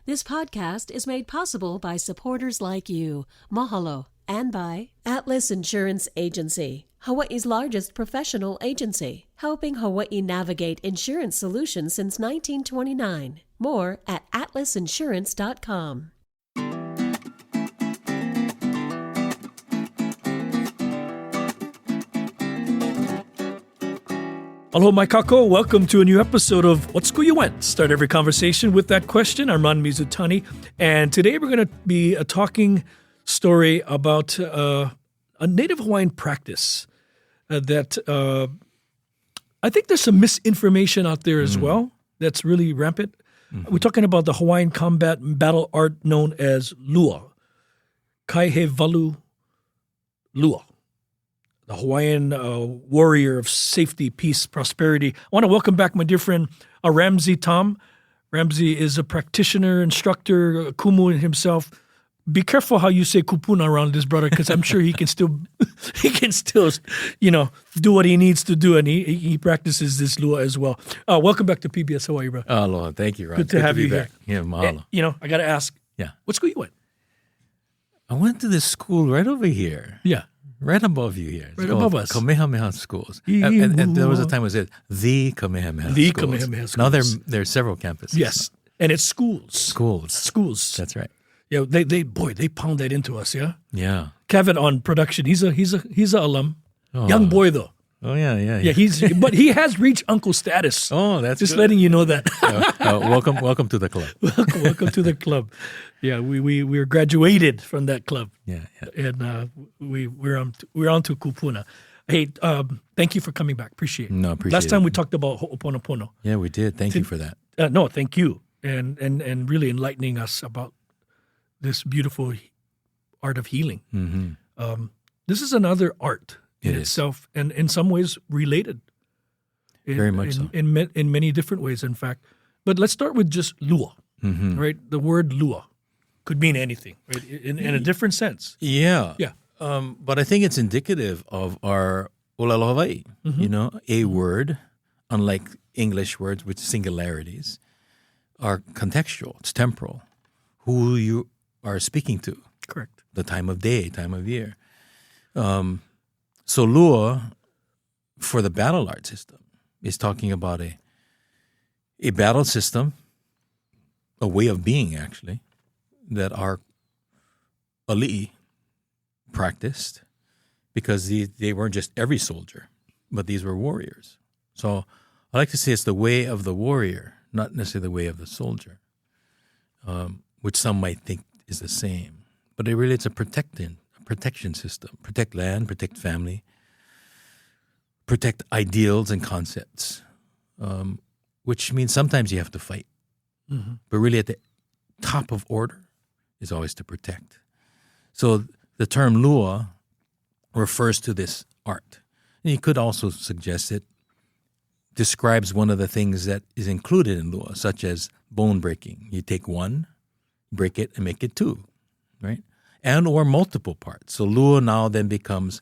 This podcast is made possible by supporters like you. Mahalo. And by Atlas Insurance Agency, Hawaii's largest professional agency, helping Hawaii navigate insurance solutions since 1929. More at atlasinsurance.com. Aloha mai kako, welcome to a new episode of What School You Went. Start every conversation with that question. I'm Ron Mizutani, and today we're going to be talking story about a Native Hawaiian practice that I think there's some misinformation out there as well that's really rampant. We're talking about the Hawaiian combat battle art known as Lua, Kaihewalu Lua, the Hawaiian warrior of safety, peace, prosperity. I want to welcome back my dear friend Ramsay Taum. Ramsay is a practitioner, instructor, a kumu himself. Be careful how you say kupuna around this brother, because I'm sure he can still, do what he needs to do, and he practices this lua as well. Welcome back to PBS Hawaii, bro. Aloha, thank you, Ron. Good to have you here. Yeah, mahalo. I got to ask. Yeah. What school you went? I went to this school right over here. Yeah. Right above you here. Right above us. Kamehameha schools. And there was a time when it said the Kamehameha The schools. Kamehameha schools. Now there are several campuses. Yes. And it's schools. Schools. That's right. Yeah, they pound that into us, yeah? Yeah. Kevin on production, he's a alum. Young boy though. Oh yeah. Yeah, but he has reached uncle status. Oh, that's just good. letting you know that. Welcome to the club. welcome to the club. Yeah, we were graduated from that club. Yeah. And we're on to kupuna. Hey, thank you for coming back. Appreciate it. No, appreciate Last time it. we talked about ho'oponopono. Yeah, we did. Thank you for that. No, thank you, and really enlightening us about this beautiful art of healing. Mm-hmm. This is another art in itself, and in some ways related. Very much so. In many different ways, in fact. But let's start with just lua, right? The word lua could mean anything, right? In a different sense. Yeah. Yeah. But I think it's indicative of our Olelo Hawaii. A word, unlike English words with singularities, are contextual. It's temporal. Who you are speaking to. Correct. The time of day, time of year. So Lua, for the battle art system, is talking about a battle system, a way of being actually, that our ali'i practiced, because they weren't just every soldier, but these were warriors. So I like to say it's the way of the warrior, not necessarily the way of the soldier, which some might think is the same. But it's a protection system. Protect land, protect family, protect ideals and concepts, which means sometimes you have to fight. Mm-hmm. But really at the top of order is always to protect. So the term lua refers to this art. And you could also suggest it describes one of the things that is included in lua, such as bone breaking. You take one, break it, and make it two, right? And or multiple parts. So lua now then becomes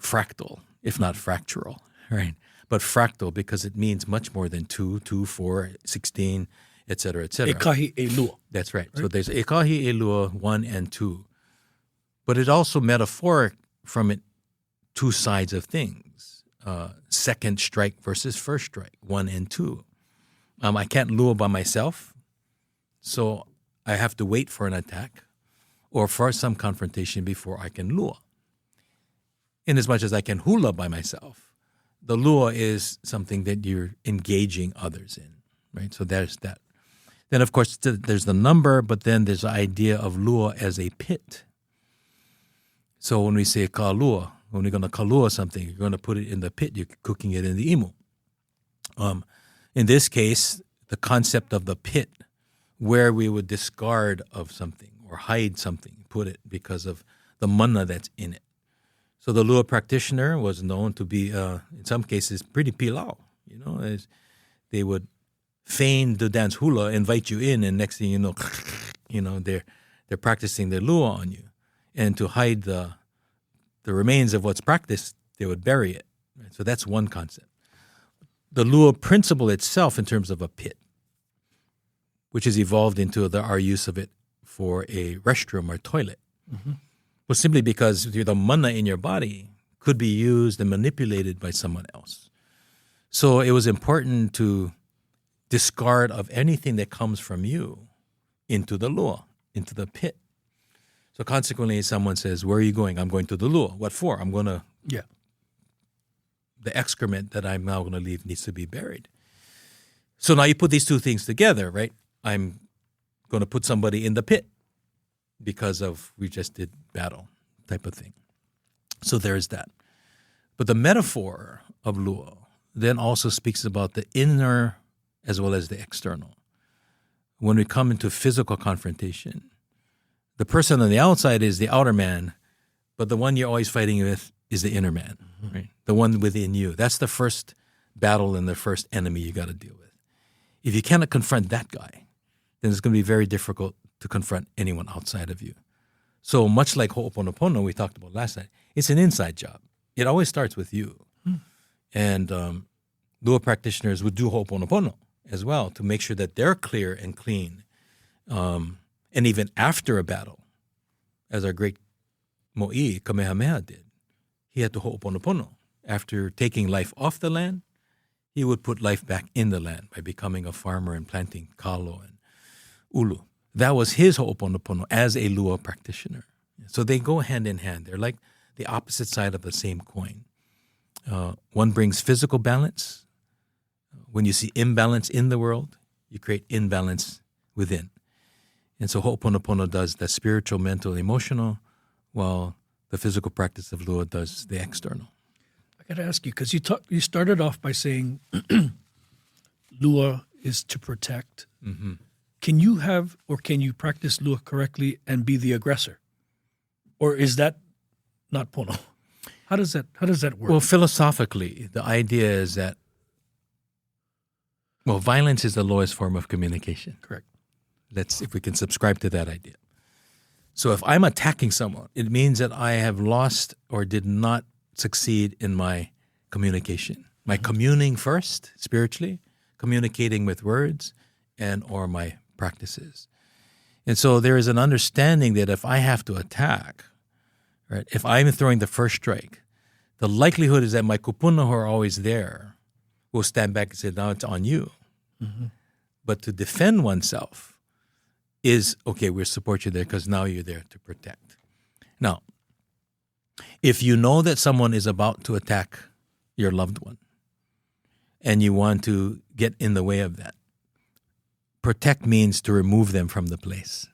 fractal, if not fractural, right? But fractal because it means much more than 2, 4, 16, et cetera, et cetera. Ekahi e lua. That's right. So there's ekahi e lua 1 and 2. But it's also metaphoric from it two sides of things. Second strike versus first strike, 1 and 2. I can't lua by myself, so I have to wait for an attack or for some confrontation before I can lua. In as much as I can hula by myself, the lua is something that you're engaging others in, right? So there's that. Then, of course, there's the number, but then there's the idea of lua as a pit. So when we say ka lua, when you're going to kalua something, you're going to put it in the pit, you're cooking it in the imu. In this case, the concept of the pit, where we would discard of something or hide something, put it because of the mana that's in it. So the lua practitioner was known to be, in some cases, pretty pilau. As they would feign to dance hula, invite you in, and next thing you know, they're practicing their lua on you. And to hide the remains of what's practiced, they would bury it. Right? So that's one concept. The lua principle itself, in terms of a pit, which has evolved into our use of it for a restroom or toilet. Well, simply because the mana in your body could be used and manipulated by someone else. So it was important to discard of anything that comes from you into the lua, into the pit. So consequently, someone says, where are you going? I'm going to the lua. What for? I'm going to... Yeah. The excrement that I'm now going to leave needs to be buried. So now you put these two things together, right? I'm going to put somebody in the pit because of we just did battle type of thing. So there's that. But the metaphor of Lua then also speaks about the inner as well as the external. When we come into physical confrontation, the person on the outside is the outer man, but the one you're always fighting with is the inner man, right? The one within you. That's the first battle and the first enemy you got to deal with. If you cannot confront that guy, then it's going to be very difficult to confront anyone outside of you. So much like Ho'oponopono we talked about last night, it's an inside job. It always starts with you. And Lua practitioners would do Ho'oponopono as well to make sure that they're clear and clean. And even after a battle, as our great Mo'i, Kamehameha, did, he had to Ho'oponopono. After taking life off the land, he would put life back in the land by becoming a farmer and planting kalo and ulu. That was his Ho'oponopono as a Lua practitioner. So they go hand in hand. They're like the opposite side of the same coin. One brings physical balance. When you see imbalance in the world, you create imbalance within. And so Ho'oponopono does the spiritual, mental, emotional, while the physical practice of Lua does the external. I got to ask you, because you started off by saying Lua is to protect. Mm-hmm. Can you practice Lua correctly and be the aggressor? Or is that not Pono? How does that work? Well, philosophically, the idea is that, violence is the lowest form of communication. Correct. If we can subscribe to that idea. So if I'm attacking someone, it means that I have lost or did not succeed in my communication. My communing first, spiritually, communicating with words and or my practices. And so there is an understanding that if I have to attack, right, if I'm throwing the first strike, the likelihood is that my kupuna who are always there will stand back and say, now it's on you. Mm-hmm. But to defend oneself is, okay, we'll support you there because now you're there to protect. Now, if you know that someone is about to attack your loved one and you want to get in the way of that, protect means to remove them from the place,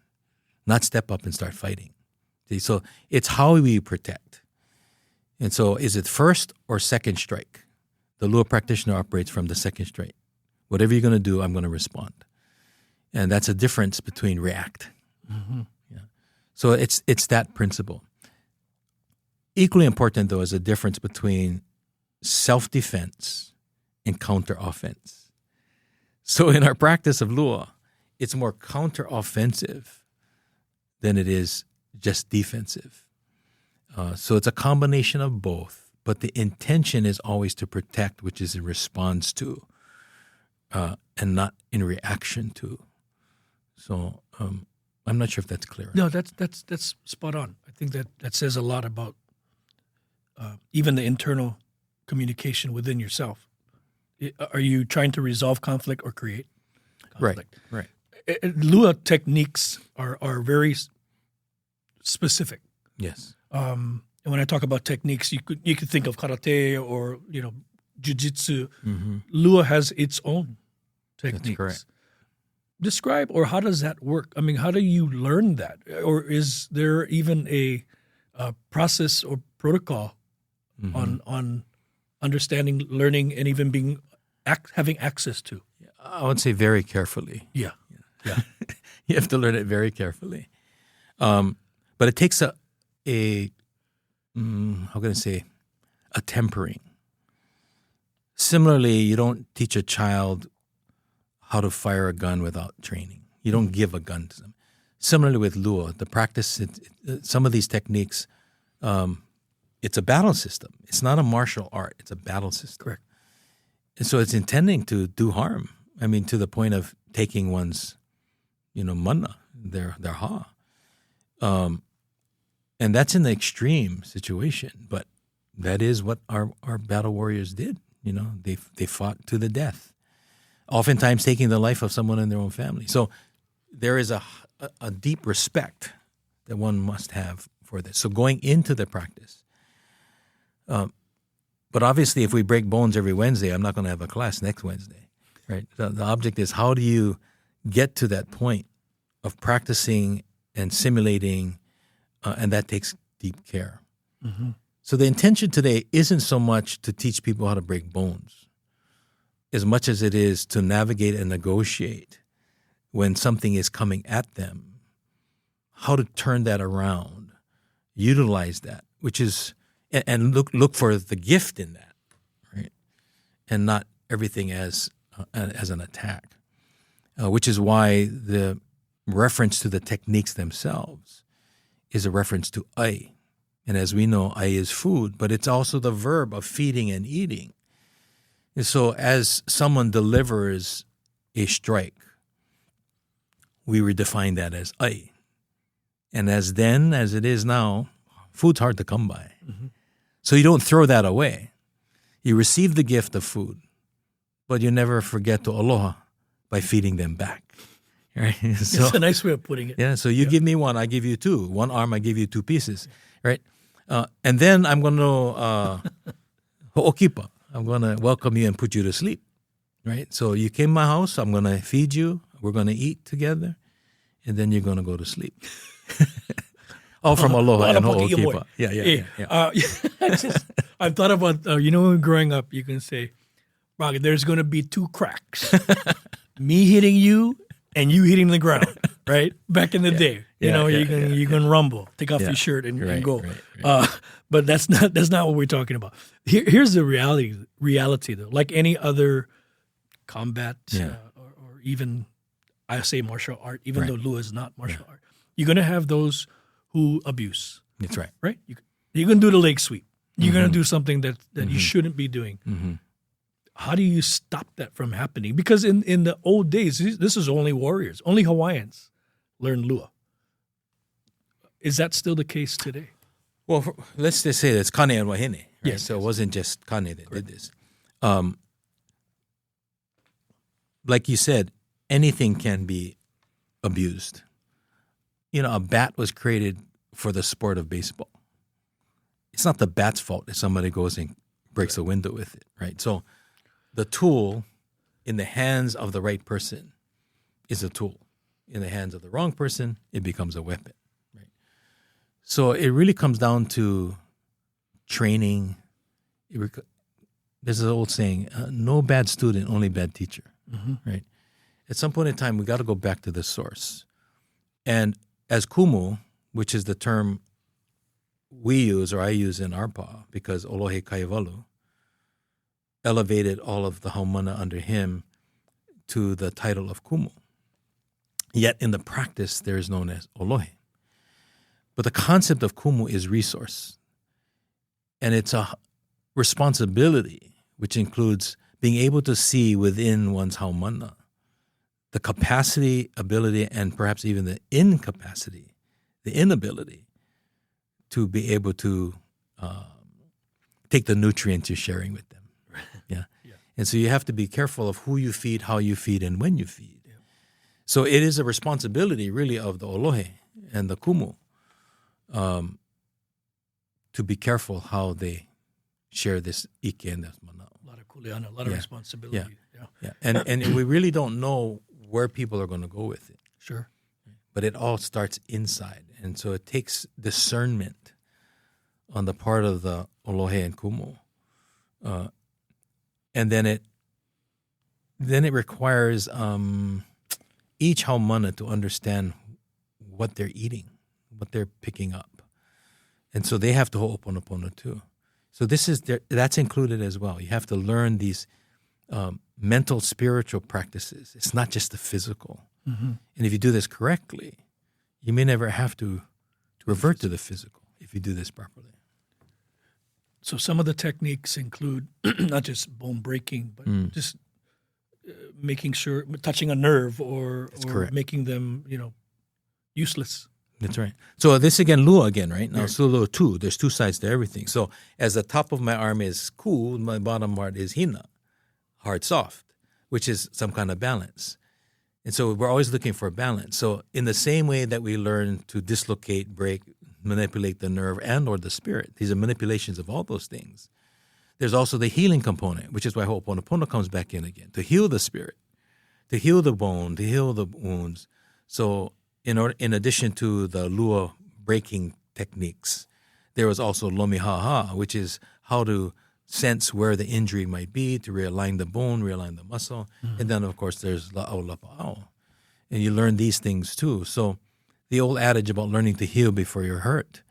not step up and start fighting. See, so it's how we protect. And so is it first or second strike? The Lua practitioner operates from the second strike. Whatever you're going to do, I'm going to respond. And that's a difference between react. Mm-hmm. Yeah. So it's that principle. Equally important, though, is a difference between self-defense and counter-offense. So in our practice of Lua, it's more counter-offensive than it is just defensive. So it's a combination of both, but the intention is always to protect, which is in response to, and not in reaction to. So I'm not sure if that's clear. No, that's spot on. I think that says a lot about even the internal communication within yourself. Are you trying to resolve conflict or create conflict? Right. Lua techniques are very specific. Yes. And when I talk about techniques, you could think of karate or jiu-jitsu. Mm-hmm. Lua has its own techniques. That's correct. Describe, or how does that work? I mean, how do you learn that? Or is there even a process or protocol on understanding, learning, and even having access to? I would say very carefully. Yeah. You have to learn it very carefully. But it takes a tempering. Similarly, you don't teach a child how to fire a gun without training. You don't give a gun to them. Similarly with Lua, the practice, some of these techniques, it's a battle system. It's not a martial art. It's a battle system. Correct. And so it's intending to do harm. I mean, to the point of taking one's mana, their ha. And that's in the extreme situation, but that is what our battle warriors did. They fought to the death, oftentimes taking the life of someone in their own family. So there is a deep respect that one must have for this. So going into the practice, but obviously if we break bones every Wednesday, I'm not going to have a class next Wednesday, right? The object is, how do you get to that point of practicing and simulating, and that takes deep care. Mm-hmm. So the intention today isn't so much to teach people how to break bones, as much as it is to navigate and negotiate when something is coming at them, how to turn that around, utilize that, which is, and look for the gift in that, right? And not everything as an attack, which is why the reference to the techniques themselves is a reference to ai. And as we know, ai is food, but it's also the verb of feeding and eating. And so as someone delivers a strike, we redefine that as ai. And as it is now, food's hard to come by. Mm-hmm. So you don't throw that away. You receive the gift of food, but you never forget to aloha by feeding them back. Right? So, it's a nice way of putting it. Yeah, so you give me one, I give you two. One arm, I give you two pieces. Right? And then I'm going to ho'okipa. I'm going to welcome you and put you to sleep. Right? So you came to my house, I'm going to feed you, we're going to eat together, and then you're going to go to sleep. All from aloha and ho'okipa. Yeah. I thought about, when growing up, you can say, Roger, there's going to be two cracks. Me hitting you and you hitting the ground, right? Back in the day, you can rumble, take off your shirt and go. Right. But that's not what we're talking about. Here's the reality though. Like any other combat or even, I say martial art, even though Lua is not martial art, you're going to have those who abuse. That's right. Right? You're going to do the leg sweep. You're going to do something that you shouldn't be doing. Mm-hmm. How do you stop that from happening? Because in the old days, this is only warriors. Only Hawaiians learned Lua. Is that still the case today? Well, let's just say it's Kane and Wahine. Right? Yes. So it wasn't just Kane that did this. Like you said, anything can be abused. A bat was created for the sport of baseball. It's not the bat's fault if somebody goes and breaks a window with it, right? So the tool in the hands of the right person is a tool. In the hands of the wrong person, it becomes a weapon, right? So it really comes down to training. There's an old saying, no bad student, only bad teacher, right? At some point in time, we got to go back to the source. And as kumu, which is the term we use or I use in our pa, because Olohe Kaivalu elevated all of the haumana under him to the title of kumu. Yet in the practice, there is known as Olohe. But the concept of kumu is resource. And it's a responsibility, which includes being able to see within one's haumana the capacity, ability, and perhaps even the incapacity, the inability to be able to take the nutrients you're sharing with them. Yeah. And so you have to be careful of who you feed, how you feed, and when you feed. Yeah. So it is a responsibility really of the Olohe and the kumu to be careful how they share this ike and this manao. A lot of kuleana, a lot of responsibility. Yeah. And we really don't know where people are going to go with it. Sure. But it all starts inside. And so it takes discernment on the part of the Olohe and kumu. And then it requires each haumana to understand what they're eating, what they're picking up. And so they have to ho'oponopono too. So that's included as well. You have to learn these mental, spiritual practices. It's not just the physical. Mm-hmm. And if you do this correctly, you may never have to revert to the physical if you do this properly. So some of the techniques include not just bone breaking, but just making sure, touching a nerve or correct. making them, useless. That's right. So this again, Lua again, right? Now, so Lua 2, there's two sides to everything. So as the top of my arm is cool, my bottom part is hina, hard, soft, which is some kind of balance. And so we're always looking for balance. So in the same way that we learn to dislocate, break, manipulate the nerve and or the spirit, these are manipulations of all those things. There's also the healing component, which is why Ho'oponopono comes back in again, to heal the spirit, to heal the bone, to heal the wounds. So in addition to the Lua breaking techniques, there was also lomihaha, which is how to sense where the injury might be, to realign the bone, realign the muscle. And then, of course, there's la'au lapa'au. And you learn these things too. So the old adage about learning to heal before you're hurt,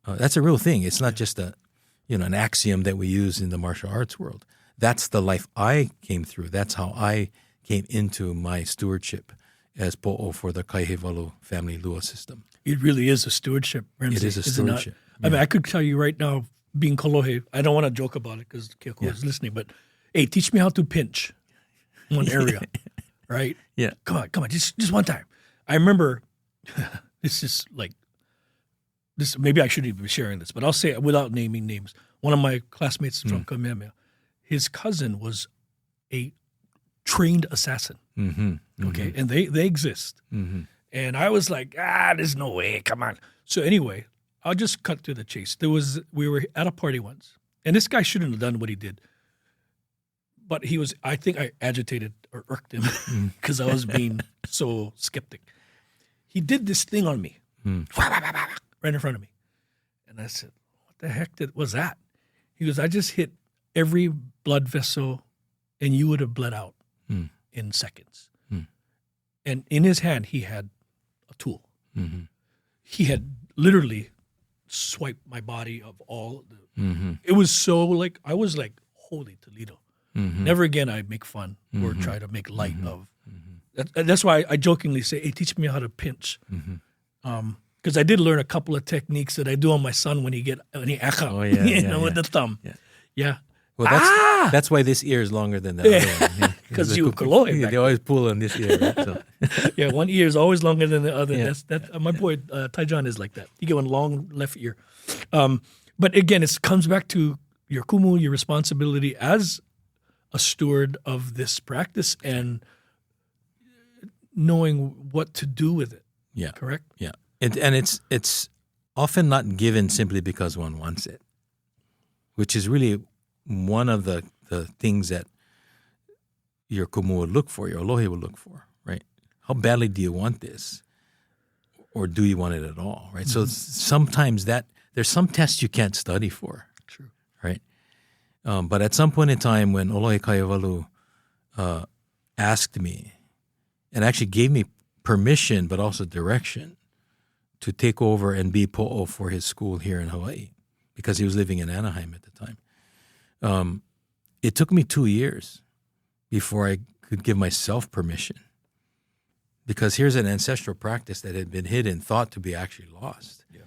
that's a real thing. It's not just an axiom that we use in the martial arts world. That's the life I came through. That's how I came into my stewardship as po'o for the Kaihewalu family Lua system. It really is a stewardship, Ramsay. It is a stewardship. I mean, I could tell you right now, being kolohe, I don't want to joke about it because Keiko is listening, but hey, teach me how to pinch one area, right? Yeah. Come on, just one time. I remember, this is like, this. Maybe I shouldn't even be sharing this, but I'll say it without naming names. One of my classmates from Kamehameha, his cousin was a trained assassin. Okay, and they exist. And I was like, there's no way, come on. So anyway, I'll just cut to the chase. We were at a party once, and this guy shouldn't have done what he did. But I think I agitated or irked him because I was being so skeptic. He did this thing on me, right in front of me. And I said, what the heck was that? He goes, I just hit every blood vessel and you would have bled out in seconds. And in his hand, he had a tool. He had literally swiped my body of all the... It was so like, I was like, holy Toledo. Never again I make fun or try to make light of. That's why I jokingly say, hey, teach me how to pinch. Because I did learn a couple of techniques that I do on my son when he aka, with the thumb. Yeah. Well, that's why this ear is longer than the other one. Because you kolohe. They always pull on this ear, right? So. Yeah, one ear is always longer than the other. That's my boy Taijan is like that. You get one long left ear. But again, it comes back to your kumu, your responsibility as a steward of this practice and knowing what to do with it. Yeah. Correct? Yeah. And it's often not given simply because one wants it, which is really one of the things that your kumu would look for, your alohi would look for, right? How badly do you want this? Or do you want it at all, right? So sometimes there's some tests you can't study for. True. Right? But at some point in time when Olohe Kaihewalu asked me and actually gave me permission but also direction to take over and be po'o for his school here in Hawaii because he was living in Anaheim at the time. It took me 2 years before I could give myself permission because here's an ancestral practice that had been hidden, thought to be actually lost. Yeah.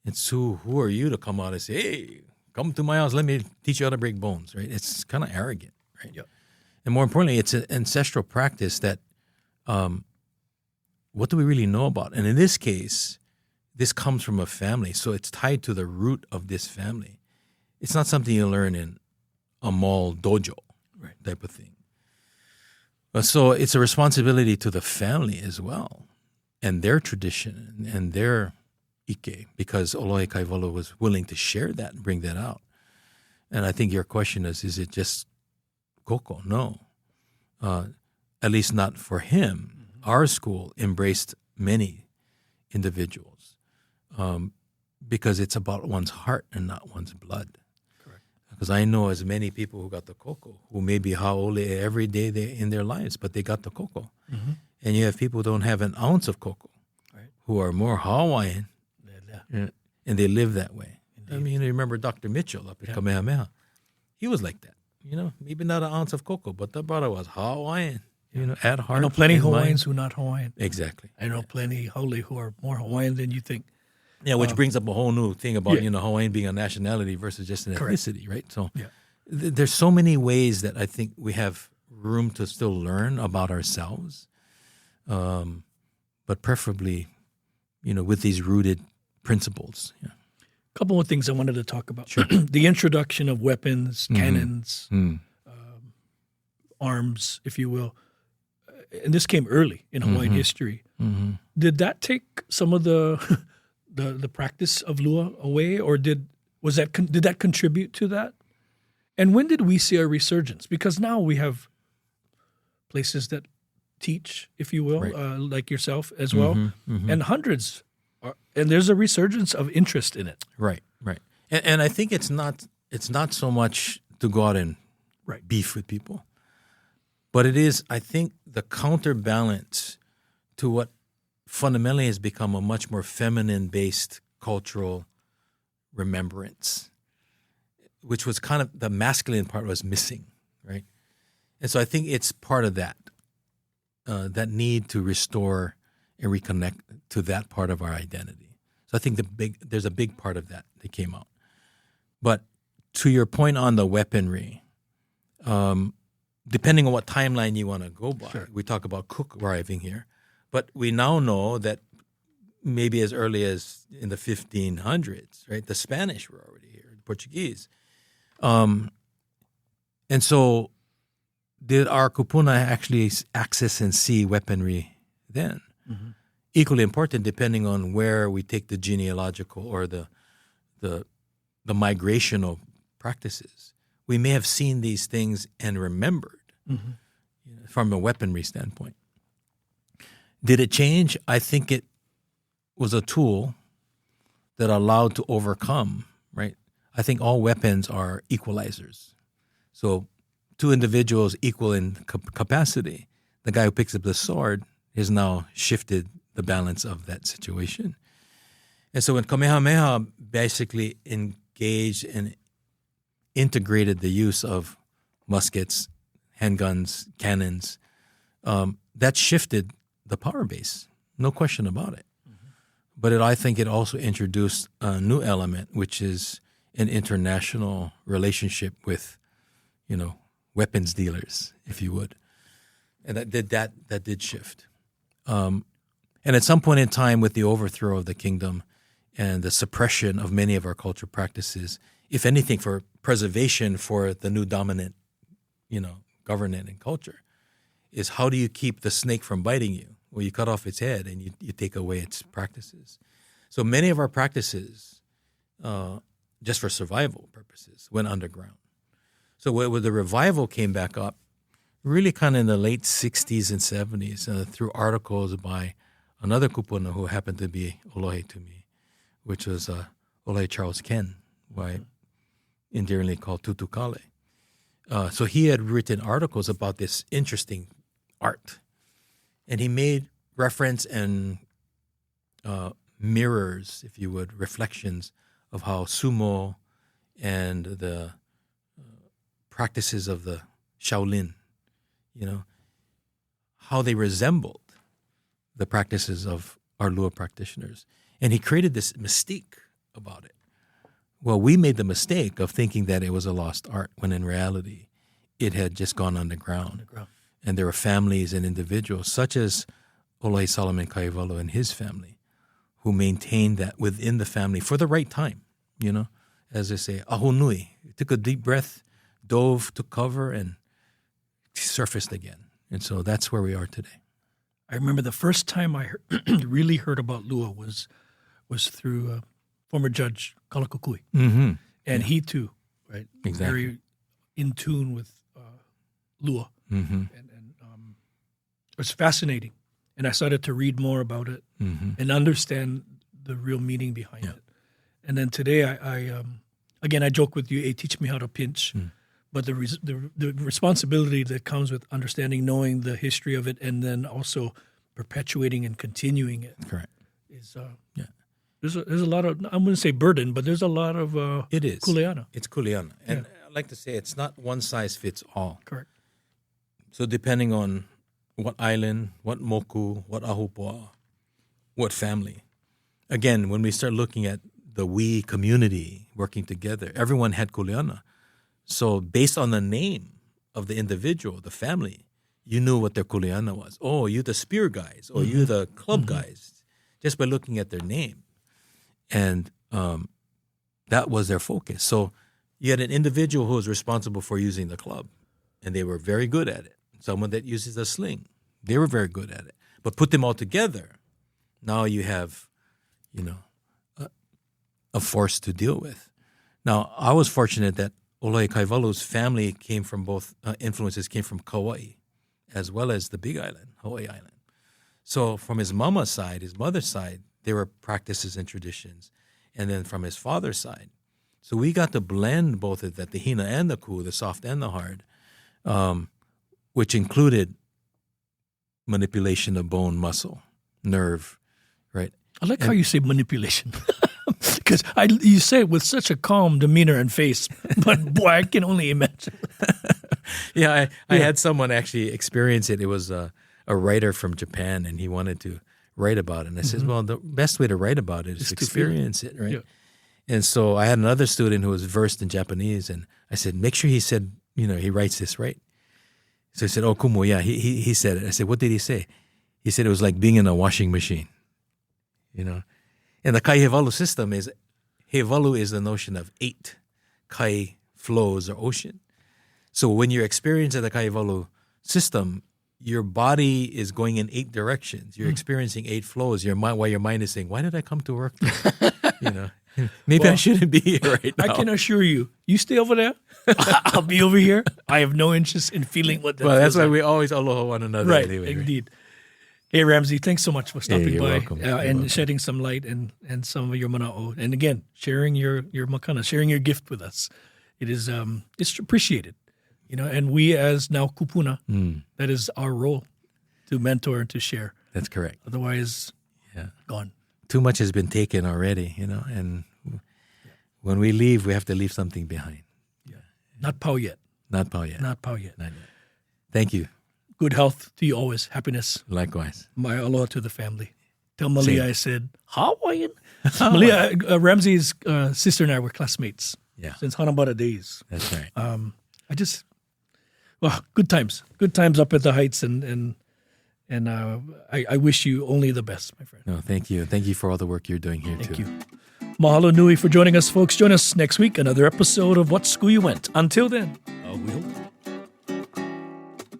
And so who are you to come out and say, hey, come to my house, let me teach you how to break bones, right? It's kind of arrogant, right? Yep. And more importantly, it's an ancestral practice that what do we really know about? And in this case, this comes from a family, so it's tied to the root of this family. It's not something you learn in a mall dojo type of thing. So it's a responsibility to the family as well and their tradition and their ike because Olohe Kaihewalu was willing to share that and bring that out. And I think your question is it just koko? No. At least not for him. Our school embraced many individuals because it's about one's heart and not one's blood. Because I know as many people who got the koko, who may be haole every day in their lives, but they got the koko. And you have people who don't have an ounce of koko, who are more Hawaiian, and they live that way. Indeed. I mean, you remember Dr. Mitchell up at Kamehameha. He was like that. Maybe not an ounce of koko, but the brother was Hawaiian, at heart. I know plenty Hawaiians who are not Hawaiian. Exactly. I know plenty haole who are more Hawaiian than you think. Yeah, which brings up a whole new thing about, Hawaiian being a nationality versus just an ethnicity, right? So there's so many ways that I think we have room to still learn about ourselves, but preferably, with these rooted principles. Yeah. A couple more things I wanted to talk about. Sure. The introduction of weapons, cannons, arms, if you will. And this came early in Hawaiian history. Did that take some of the the practice of Lua away, or did that contribute to that? And when did we see a resurgence? Because now we have places that teach, if you will, right. Like yourself as well, and hundreds, and there's a resurgence of interest in it. Right. And I think it's not so much to go out and beef with people, but it is, I think, the counterbalance to what fundamentally has become a much more feminine-based cultural remembrance, which was kind of the masculine part was missing, right? And so I think it's part of that, that need to restore and reconnect to that part of our identity. So I think there's a big part of that came out. But to your point on the weaponry, depending on what timeline you want to go by, sure. We talk about Cook arriving here, but we now know that maybe as early as in the 1500s, right? The Spanish were already here, the Portuguese. And so did our kupuna actually access and see weaponry then? Mm-hmm. Equally important, depending on where we take the genealogical or the migrational practices. We may have seen these things and remembered from a weaponry standpoint. Did it change? I think it was a tool that allowed to overcome, right? I think all weapons are equalizers. So two individuals equal in capacity. The guy who picks up the sword has now shifted the balance of that situation. And so when Kamehameha basically engaged and integrated the use of muskets, handguns, cannons, that shifted the power base, no question about it. But I think it also introduced a new element, which is an international relationship with, weapons dealers, if you would. And that did shift. And at some point in time, with the overthrow of the kingdom and the suppression of many of our cultural practices, if anything, for preservation for the new dominant, government and culture, is how do you keep the snake from biting you? Well, you cut off its head and you take away its practices. So many of our practices, just for survival purposes, went underground. So when the revival came back up, really kind of in the late 60s and 70s, through articles by another kupuna who happened to be Olohe to me, which was Olohe Charles Ken, who I endearingly called Tutukale. So he had written articles about this interesting art. And he made reference and mirrors, if you would, reflections of how sumo and the practices of the Shaolin, how they resembled the practices of our Lua practitioners. And he created this mystique about it. Well, we made the mistake of thinking that it was a lost art, when in reality, it had just gone underground. And there were families and individuals, such as Olohe Solomon Kaivalu and his family, who maintained that within the family for the right time, as they say, ahonui, took a deep breath, dove, took cover, and surfaced again. And so that's where we are today. I remember the first time I really heard about Lua was through former judge Kalakukui. Mm-hmm. And he too, right? Exactly. Very in tune with Lua. Mm-hmm. And it was fascinating. And I started to read more about it and understand the real meaning behind it. And then today, I joke with you, teach me how to pinch. But the responsibility that comes with understanding, knowing the history of it, and then also perpetuating and continuing it. Correct. Is there's a lot of, I wouldn't say burden, but there's a lot of it is kuleana. It's kuleana. And I like to say it's not one size fits all. Correct. So depending on what island, what moku, what ahupoa, what family. Again, when we start looking at the we community working together, everyone had kuleana. So based on the name of the individual, the family, you knew what their kuleana was. Oh, you the spear guys, or you the club guys, just by looking at their name. And that was their focus. So you had an individual who was responsible for using the club, and they were very good at it. Someone that uses a sling, they were very good at it. But put them all together, now you have, a force to deal with. Now, I was fortunate that Oloi Kaivalu's family came from both, influences came from Kauai, as well as the Big Island, Hawaii Island. So from his mama's side, his mother's side, there were practices and traditions. And then from his father's side. So we got to blend both of that, the hina and the ku, the soft and the hard, which included manipulation of bone, muscle, nerve, right? I like how you say manipulation. Because you say it with such a calm demeanor and face, but boy, I can only imagine. I had someone actually experience it. It was a writer from Japan, and he wanted to write about it. And I said, well, the best way to write about it is to experience it, right? Yeah. And so I had another student who was versed in Japanese, and I said, make sure he said, he writes this right. So he said, oh, kumo, yeah, he said it. I said, what did he say? He said it was like being in a washing machine, And the kai hevalu system is, hevalu is the notion of 8 kai flows or ocean. So when you're experiencing the kai hevalu system, your body is going in 8 directions. You're experiencing 8 flows. While your mind is saying, why did I come to work today? Maybe I shouldn't be here right now. I can assure you, you stay over there, I'll be over here. I have no interest in feeling what that Well, that's feels why we always aloha one another. Right, anyway, indeed. Hey, Ramsay, thanks so much for stopping you're by welcome. You're and welcome. shedding some light and some of your mana'o. And again, sharing your makana, sharing your gift with us. It is it's appreciated. And we as now kupuna, that is our role to mentor and to share. That's correct. Otherwise, gone. Too much has been taken already, and when we leave, we have to leave something behind. Yeah. Not pau yet. Not pau yet. Not pau yet. Not yet. Thank you. Good health to you always. Happiness. Likewise. My aloha to the family. Tell Malia Same. I said, Hawaiian. Malia, Ramsay's sister and I were classmates since Hanabata days. That's right. Good times. Good times up at the Heights, and I wish you only the best, my friend. No, thank you. Thank you for all the work you're doing here, Thank too. you. Mahalo nui for joining us, folks. Join us next week, another episode of What School You Went. Until then, we hope.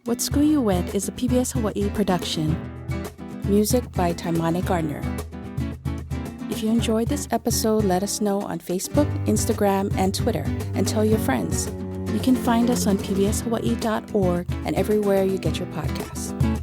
What School You Went is a PBS Hawaii production. Music by Taimane Gardner. If you enjoyed this episode, let us know on Facebook, Instagram, and Twitter, and tell your friends. You can find us on pbshawaii.org and everywhere you get your podcasts.